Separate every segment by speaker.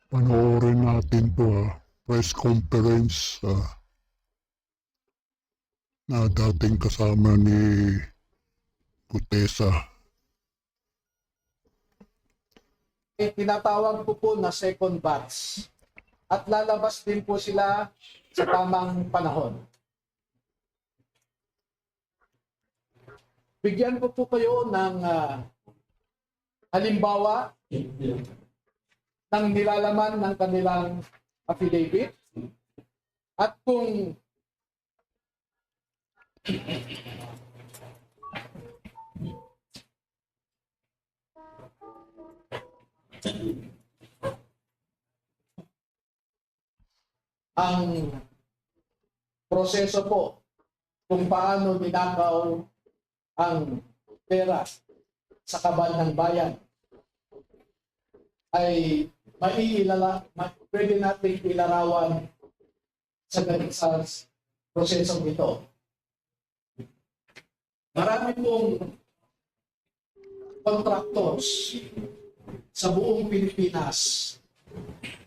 Speaker 1: Panoorin natin to press conference na dating kasama ni Gutesa.
Speaker 2: Tinatawag ko po na second batch at lalabas din po sila sa tamang panahon. Bigyan ko po kayo ng halimbawa ng nilalaman ng kanilang affidavit at kung ang proseso po kung paano ninakaw ang pera sa kabal ng bayan ay pwede natin ilarawan sa prosesong ito. Marami pong contractors sa buong Pilipinas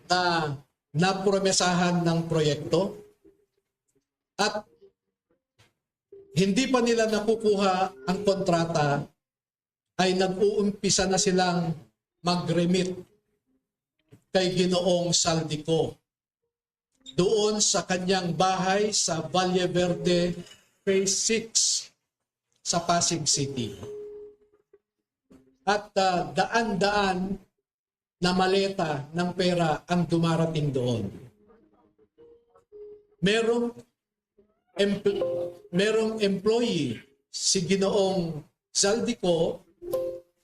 Speaker 2: na napromesahan ng proyekto at hindi pa nila nakukuha ang kontrata ay nag-uumpisa na silang mag-remit kay Ginoong Saldico doon sa kanyang bahay sa Valle Verde Phase 6 sa Pasig City. At daan-daan na maleta ng pera ang dumarating doon. Merong employee si Ginoong Saldico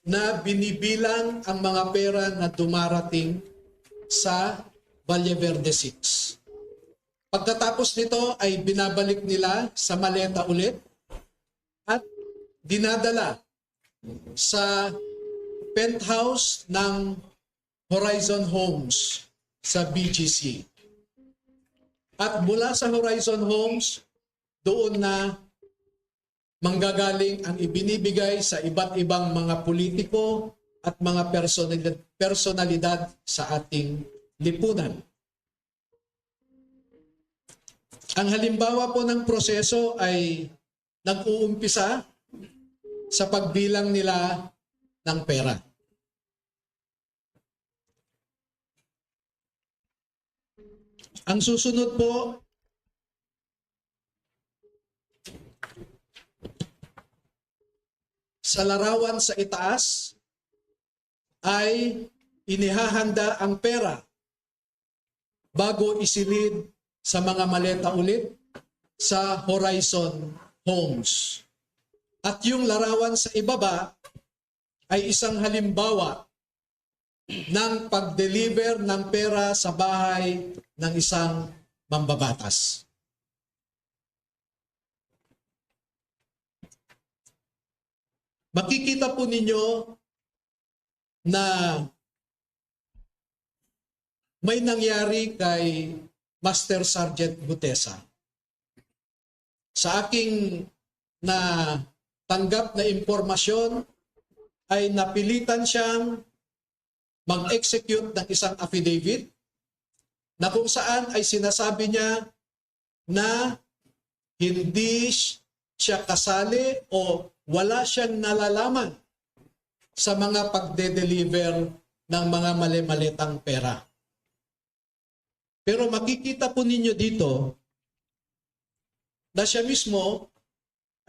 Speaker 2: na binibilang ang mga pera na dumarating sa Valle Verde 6. Pagkatapos nito ay binabalik nila sa maleta ulit at dinadala sa penthouse ng Horizon Homes sa BGC. At mula sa Horizon Homes, doon na manggagaling ang ibinibigay sa iba't ibang mga politiko at mga personalidad sa ating lipunan. Ang halimbawa po ng proseso ay nag-uumpisa sa pagbilang nila ng pera. Ang susunod po sa larawan sa itaas ay inihahanda ang pera bago isilid sa mga maleta ulit sa Horizon Homes. At yung larawan sa ibaba ay isang halimbawa ng pag-deliver ng pera sa bahay ng isang mambabatas. Makikita po ninyo na may nangyari kay Master Sergeant Gutesa. Sa aking tanggap na impormasyon ay napilitan siyang mag-execute ng isang affidavit na kung saan ay sinasabi niya na hindi siya kasali o wala siyang nalalaman sa mga pagde-deliver ng mga mali-malitang pera. Pero makikita po ninyo dito na siya mismo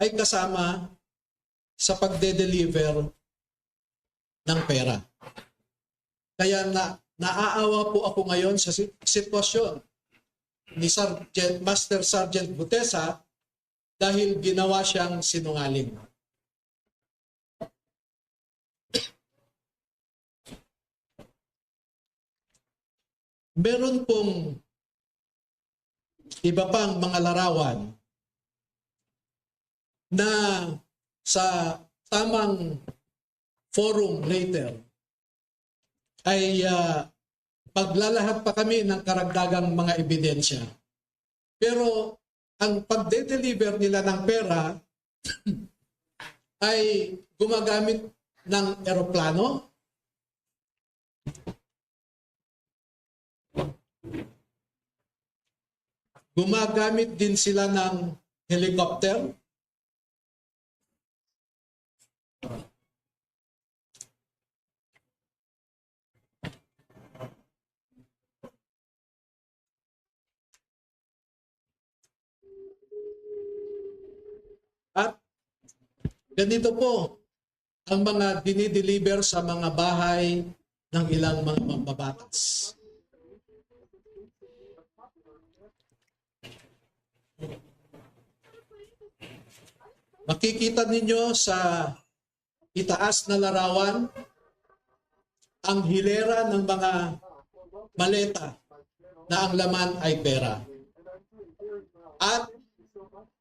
Speaker 2: ay kasama sa pagde-deliver ng pera. Kaya naaawa po ako ngayon sa sitwasyon ni Master Sergeant Gutesa dahil ginawa siyang sinungaling. Meron pong iba pang mga larawan na sa tamang forum later ay paglalahat pa kami ng karagdagang mga ebidensya. Pero ang pagde-deliver nila ng pera ay gumagamit ng eroplano, gumagamit din sila ng helicopter, at ganito po ang mga dinideliver sa mga bahay ng ilang mga mambabatas. Makikita ninyo sa itaas na larawan ang hilera ng mga maleta na ang laman ay pera. At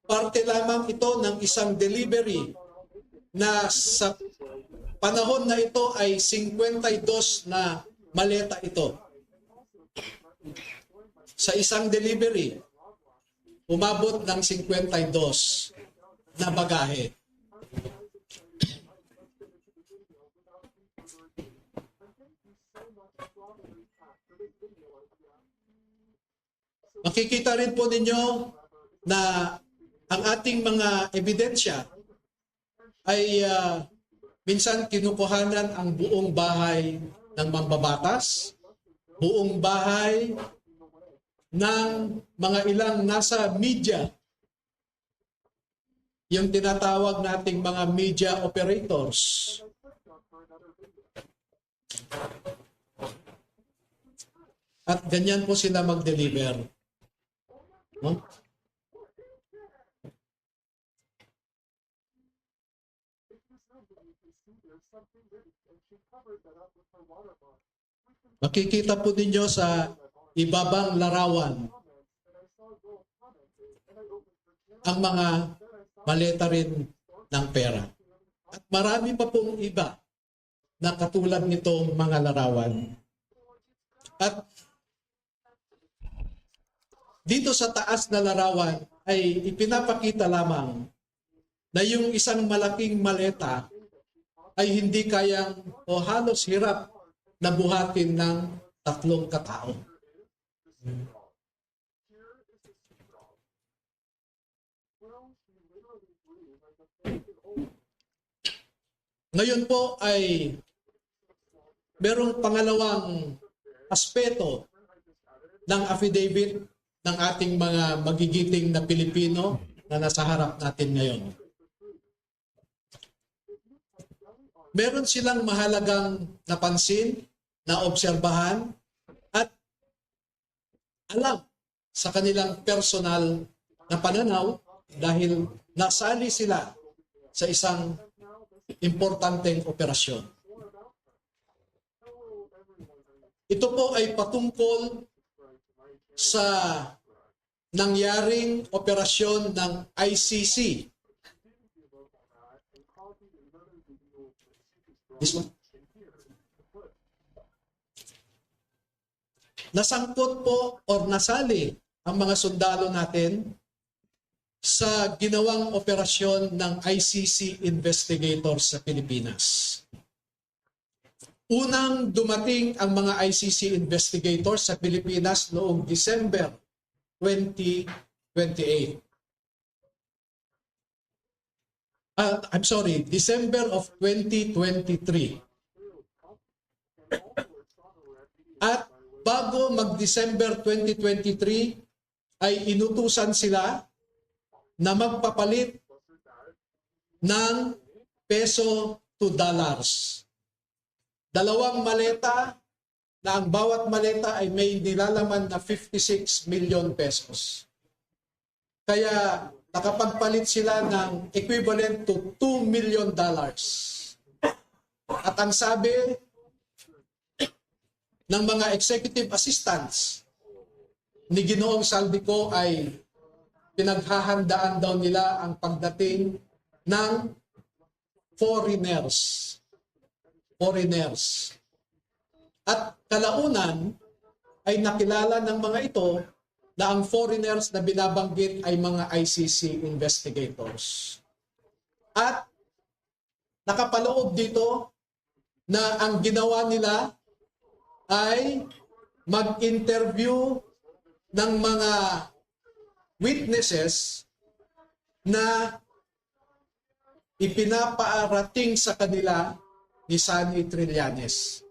Speaker 2: parte lamang ito ng isang delivery na sa panahon na ito ay 52 na maleta ito. Sa isang delivery, umabot ng 52 na bagahe. Makikita rin po ninyo na ang ating mga ebidensya ay minsan kinukuhanan ang buong bahay ng mambabatas, buong bahay ng mga ilang nasa media, yung tinatawag nating mga media operators. At ganyan po sila mag-deliver. No? Makikita po ninyo sa ibabang larawan ang mga maleta rin ng pera. At marami pa pong iba na katulad nitong mga larawan. At dito sa taas na larawan ay ipinapakita lamang na yung isang malaking maleta ay hindi kayang o halos hirap na buhatin ng 3 katao. Ngayon po ay merong pangalawang aspeto ng affidavit ng ating mga magigiting na Pilipino na nasa harap natin ngayon. Meron silang mahalagang napansin, naobserbahan, at alam sa kanilang personal na pananaw dahil nasali sila sa isang importanteng operasyon. Ito po ay patungkol sa nangyaring operasyon ng ICC. This one. Nasangkot po or nasali ang mga sundalo natin sa ginawang operasyon ng ICC investigators sa Pilipinas. Unang dumating ang mga ICC investigators sa Pilipinas noong December 2028. December of 2023. At bago mag-December 2023 ay inutusan sila na magpapalit ng peso to dollars. 2 maleta na ang bawat maleta ay may nilalaman na 56 million pesos. Kaya nakapagpalit sila ng equivalent to $2 million. At ang sabi ng mga executive assistants ni Ginoong Saldico ay pinaghahandaan daw nila ang pagdating ng foreigners. At kalaunan ay nakilala ng mga ito na ang foreigners na binabanggit ay mga ICC investigators. At nakapaloob dito na ang ginawa nila ay mag-interview ng mga witnesses na ipinapaarating sa kanila ni Sunny Trillanes.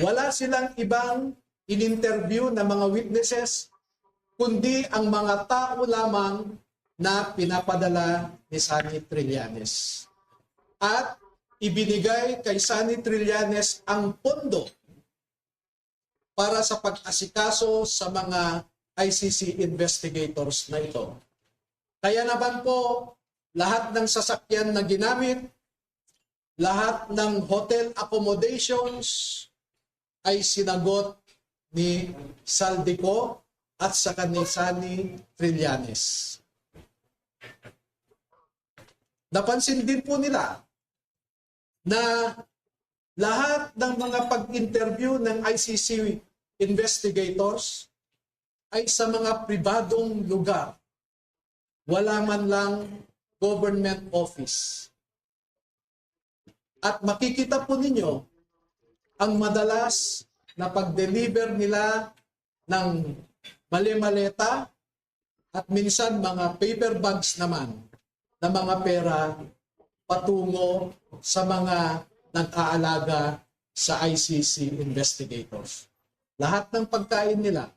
Speaker 2: Wala silang ibang in-interview na mga witnesses, kundi ang mga tao lamang na pinapadala ni Sunny Trillanes. At ibinigay kay Sunny Trillanes ang pondo para sa pag-asikaso sa mga ICC investigators na ito. Kaya naman po, lahat ng sasakyan na ginamit, lahat ng hotel accommodations ay sinagot ni Saldico at saka ni Sunny Trillanes. Napansin din po nila na lahat ng mga pag-interview ng ICC investigators ay sa mga pribadong lugar. Wala man lang government office. At makikita po ninyo ang madalas na pag-deliver nila ng mali-maleta at minsan mga paper bags naman na mga pera patungo sa mga nag-aalaga sa ICC investigators. Lahat ng pagkain nila,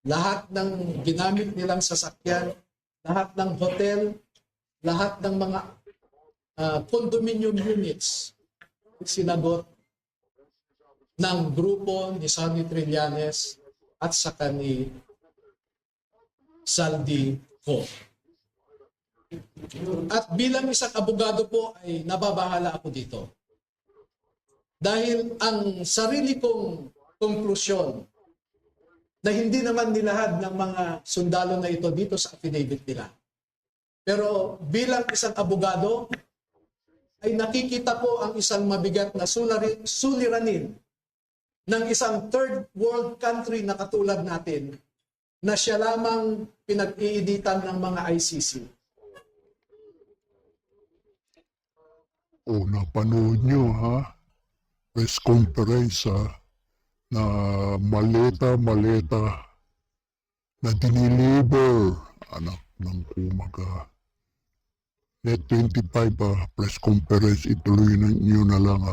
Speaker 2: lahat ng ginamit nilang sasakyan, lahat ng hotel, lahat ng mga condominium units, sinagot ng grupo ni Sunny Trillanes at saka ni Saldico. At bilang isang abogado po ay nababahala ako dito. Dahil ang sarili kong konklusyon na hindi naman nilahad ng mga sundalo na ito dito sa affidavit nila. Pero bilang isang abogado, ay nakikita ko ang isang mabigat na suliranin ng isang third world country na katulad natin na siya lamang pinag-iinitan ng mga ICC.
Speaker 1: O, napanood nyo ha? Press conference na maleta na diniliver. Anak ng kumaga. Net 25 press conference, ituloy nyo na lang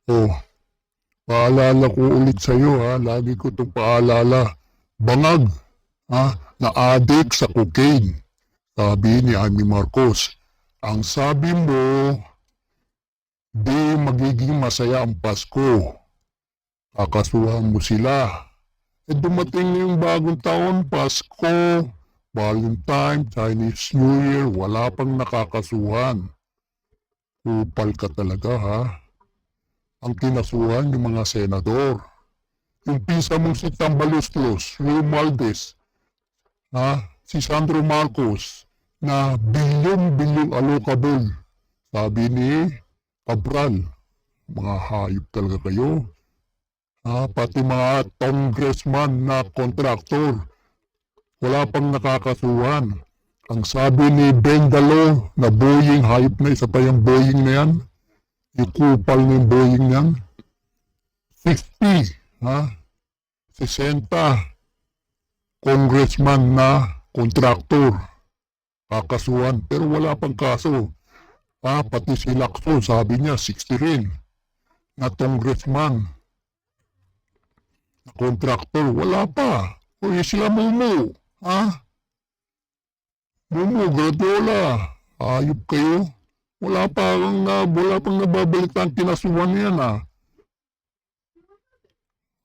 Speaker 1: O, paalala ko ulit sa'yo lagi ko itong paalala. Bangag na addict sa cocaine. Sabi ni Amy Marcos, ang sabi mo, di magiging masaya ang Pasko. Kakasuhan mo sila. Dumating na yung bagong taon, Pasko, Valentine, Chinese New Year, wala pang nakakasuhan. Kupal ka talaga Ang kinasuhan yung mga senador. Yung pisa mong si Tambaloslos, Romualdez, si Sandro Marcos, na bilyon-bilyong allocable. Sabi ni Cabral, mga hayop talaga kayo. Pati mga congressman na kontraktor, wala pang nakakasuhan. Ang sabi ni Bendalo na Boeing, hayop na isa pa yung Boeing na yan. Yung kupal ng Boeing na yan. 60, 60 congressman na kontraktor kakasuhan, pero wala pang kaso. Pati si Lacson, sabi niya 60 rin na congressman na kontraktor, wala pa. O sila Mumu, Mumu, Gradola, ayop kayo. Wala pang nababalitan kinasuhan yan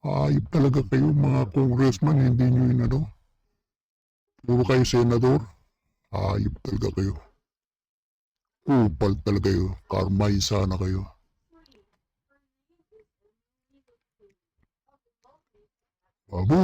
Speaker 1: Ayop talaga kayo mga congressman, hindi nyo yun Puro kayo senador, ayop talaga kayo. Kupal talaga kayo, karmaysa na kayo. Babu!